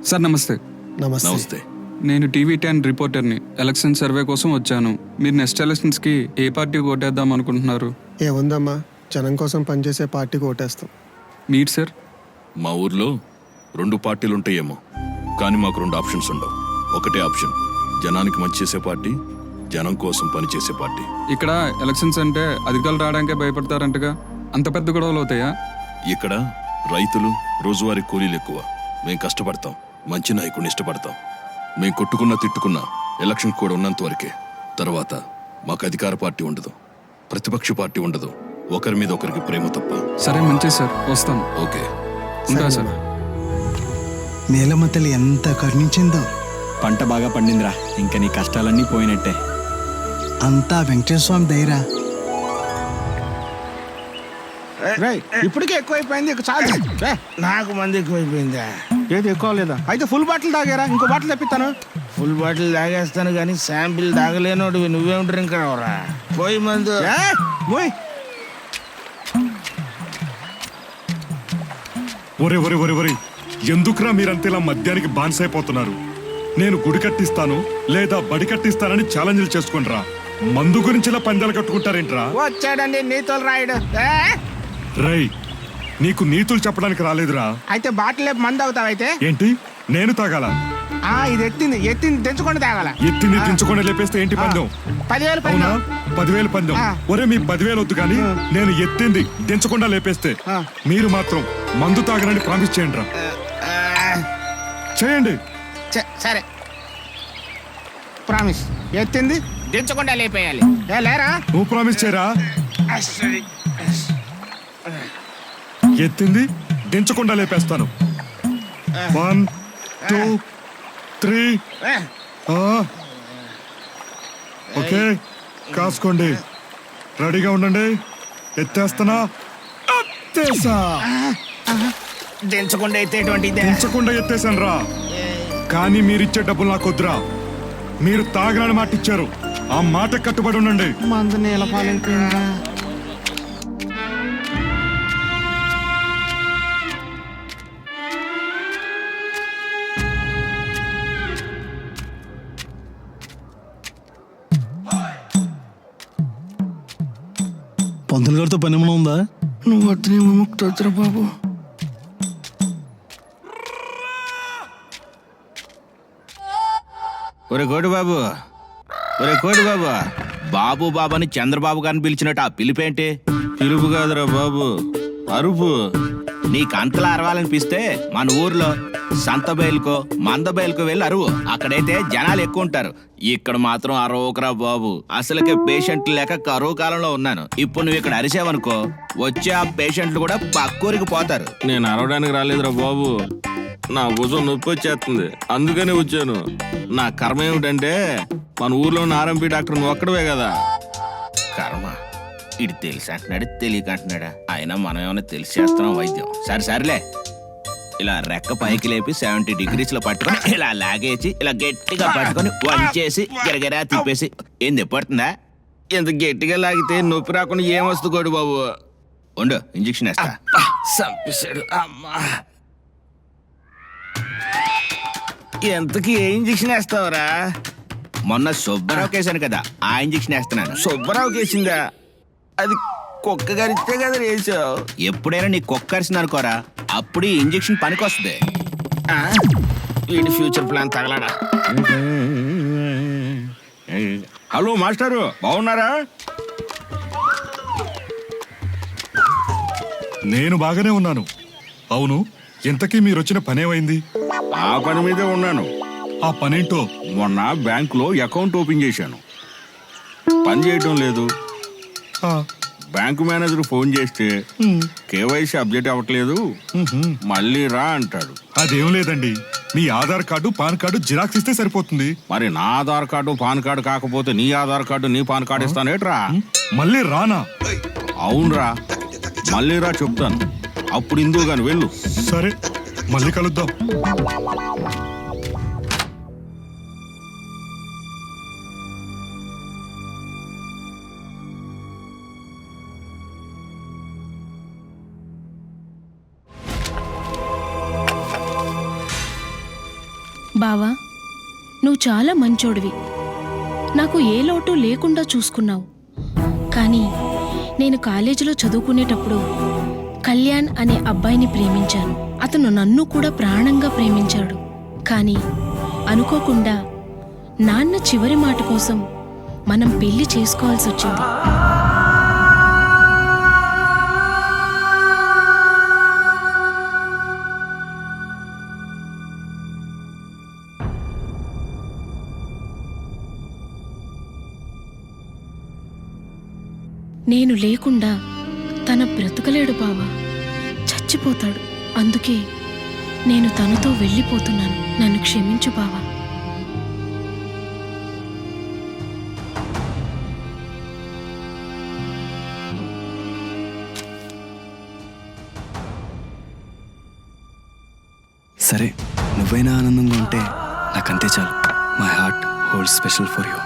Sir నమస్తే. నమస్తే. నేను టీవీ10 రిపోర్టర్ని. ఎలక్షన్ సర్వే కోసం వచ్చాను. మీరు నెక్స్ట్ ఎలక్షన్స్కి ఏ పార్టీ ఓటేద్దాం అనుకుంటున్నారు? ఏముందమ్మా, జనం కోసం పనిచేసే పార్టీకి ఓటేస్తాం. మీరు సార్? మా ఊర్లో 2 పార్టీలు ఉంటాయేమో, కానీ మాకు 2 ఆప్షన్స్ ఉండవు. ఒకటే ఆప్షన్, జనానికి మంచి చేసే పార్టీ, జనం కోసం పనిచేసే పార్టీ. ఇక్కడ ఎలక్షన్స్ అంటే అధికారులు రావడానికే భయపడతారంటగా, అంత పెద్ద గొడవలు అవుతాయా? ఇక్కడ రైతులు, రోజువారీ కూలీలు ఎక్కువ. మేం కష్టపడతాం, మంచి నాయకుడిని ఇష్టపడతాం. మేం కొట్టుకున్నా తిట్టుకున్నా ఎలక్షన్ కూడా ఉన్నంత వరకే. తర్వాత మాకు అధికార పార్టీ ఉండదు, ప్రతిపక్ష పార్టీ ఉండదు. ఒకరి మీద ఒకరికి ప్రేమ తప్ప. సరే, మంచిది సార్, వస్తాం. ఓకే, ఉంటా సార్. నీలమ్మ తల్లి ఎంత కరుణించిందో. పంట బాగా పండిందిరా, ఇంకా నీ కష్టాలన్నీ పోయినట్టే. అంతా వెంకటేశ్వర స్వామి దయరా. ఇప్పటికే ఎక్కువైపోయింది, ఇక చాలు. నాకు మంది ఎక్కువైపోయిందా? ఏది ఎక్కువ లేదా? అయితే ఫుల్ బాటిల్ తాగారా? ఇంకో బాటిల్ తెప్పిస్తాను. ఫుల్ బాటిల్ తాగేస్తాను కానీ శాంపిల్ తాగలేనోడివి నువ్వేం డ్రింక్ రావరా? పోయి మందు. మోయ్. ఒరే ఒరే ఒరే ఒరే, ఎందుకురా మీరంతేలా మద్యానికి బానిసైపోతున్నారు? నేను గుడి కట్టిస్తాను లేదా బడి కట్టిస్తానని ఛాలెంజ్లు చేసుకుంటారా? మందు గురించి ఇలా పందాలు కట్టుకుంటారేంట్రా? వచ్చాడండి నీతులు రాయుడు. రై, నీకు నీతులు చెప్పడానికి రాలేదురా. అయితే బాటిల్ లేపు మందు అవుతావైతే ఏంటి, నేను తాగాల? ఇది ఎత్తింది తెంచుకొని తాగాల. ఎత్తిని దించుకొని లేపేస్తే ఏంటి పందెం? 10,000 అవునా? 10,000 పందెం. ఒరే, మీ 10,000 వద్దు కానీ నేను ఎత్తింది దించకుండా లేపేస్తే మీరు మాత్రం మందు తాగనని ప్రామిస్ చేయండి రా. చేయండి. సరే, ప్రామిస్. ఎత్తింది దించకుండా లేపేయాలి. లేరా? నువ్వు ప్రామిస్ చేయరా? ఎత్తింది దించకుండా లేపేస్తాను. 1 2 3. ఓకే, కాసుకోండి, రెడీగా ఉండండి. ఎత్తేస్తానా? దించకుండా ఎత్తేటువంటిది. దించకుండా ఎత్తేసాను రా. కానీ మీరిచ్చే డబ్బులు నాకు వద్దురా. మీరు తాగనని మాట ఇచ్చారు, ఆ మాట కట్టుబడి ఉండండి. మందు నీళ్ళ పాలైపోయిందా? పంతులు గారితో పని ఏమైనా ఉందా? నువ్వు వద్దునేమో ముక్తొద్దురా బాబు. ఒరే కోటి బాబు, ఒరే కోటి బాబు, బాబు బాబు అని చంద్రబాబు గారిని పిలిచినట్టు ఆ పిలిపేంటి? పిలుపు కాదురా బాబు, అరుపు. నీకు అంతలా అరవాలనిపిస్తే మన ఊర్లో సంత బయలుకో మంద బయలుకో వెళ్ళి అరువు. అక్కడైతే జనాలు ఎక్కువ ఉంటారు. ఇక్కడ మాత్రం అరవకురా బాబు. అసలుకే పేషెంట్లు లేక కరువు కాలంలో ఉన్నాను. ఇప్పుడు నువ్వు ఇక్కడ అరిసావనుకో, వచ్చే ఆ పేషెంట్లు కూడా పక్కూరికి పోతారు. నేను అరవడానికి రాలేదురా బాబు, నా భుజం నొప్పి వచ్చేస్తుంది, అందుకనే వచ్చాను. నా కర్మ ఏమిటంటే మన ఊర్లో ఉన్న ఆర్ఎంపీ డాక్టర్ నువ్వు ఒక్కడవే కదా. కర్మ, ఇటు తెలిసి అంటున్నాడు తెలియక అంటున్నాడా? అయినా మనం ఏమైనా తెలిసి చేస్తున్నాం వైద్యం. సరేలే, ఇలా రెక్క పైకి లేపి 70 degrees లో పట్టుకొని ఇలా లాగేసి ఇలా గట్టిగా పట్టుకొని వంచేసి గిరగిరా తిప్పేసి. ఏంది పడుతుందా? ఎంత గట్టిగా లాగితే నొప్పి రాకుండా ఏమొస్తుంది కోడి బాబు? ఉండు, ఇంజక్షన్ వేస్తా. చంపేశాడు అమ్మా. ఎంతకి ఏ ఇంజక్షన్ వేస్తావురా? మొన్న సుబ్బారావుకి వేసాను కదా, ఆ ఇంజక్షన్ వేస్తున్నాను. సుబ్బారావుకి వేసిందా? అది కుక్క గరిస్తే కదా వేసావు. ఎప్పుడైనా నీ కుక్కరిసింది అనుకోరా, అప్పుడు ఈ ఇంజక్షన్ పనికొస్తుంది. వీడి ఫ్యూచర్ ప్లాన్ తగలడా. హలో మాస్టారు, బాగున్నారా? నేను బాగానే ఉన్నాను. అవును, ఇంతకీ మీరు వచ్చిన పనేమైంది? ఆ పని మీదే ఉన్నాను. ఆ పనేంటో? మొన్న బ్యాంకులో అకౌంట్ ఓపెన్ చేశాను, పని చేయటం లేదు. బ్యాంకు మేనేజర్ ఫోన్ చేస్తే కేవైసీ అప్డేట్ అవ్వట్లేదు, మళ్ళీ రా అంటాడు. అదేం లేదండి, మీ Aadhaar card PAN card xerox ఇస్తే సరిపోతుంది. మరి నా ఆధార్ కార్డు పాన్ కార్డు కాకపోతే నీ ఆధార్ కార్డు నీ పాన్ కార్డు ఇస్తానేట్రా? మళ్ళీ రానా? అవునరా, మళ్ళీ రా చెప్తాను, అప్పుడు ఇందుకు గాని వెళ్ళు. సరే, మళ్ళీ కలుద్దాం. బావా, నువ్వు చాలా మంచోడివి. నాకు ఏ లోటు లేకుండా చూసుకున్నావు. కానీ నేను కాలేజీలో చదువుకునేటప్పుడు కళ్యాణ్ అనే అబ్బాయిని ప్రేమించాను. అతను నన్ను కూడా ప్రాణంగా ప్రేమించాడు. కానీ అనుకోకుండా నాన్న చివరి మాట కోసం మనం పెళ్లి చేసుకోవాల్సి వచ్చింది. నేను లేకుండా తన బ్రతకలేడు బావా, చచ్చిపోతాడు. అందుకే నేను తనతో వెళ్ళిపోతున్నాను. నన్ను క్షమించు బావా. సరే, నువ్వైనా ఆనందంగా ఉంటే నాకంతే చాలు. My heart hold special for you.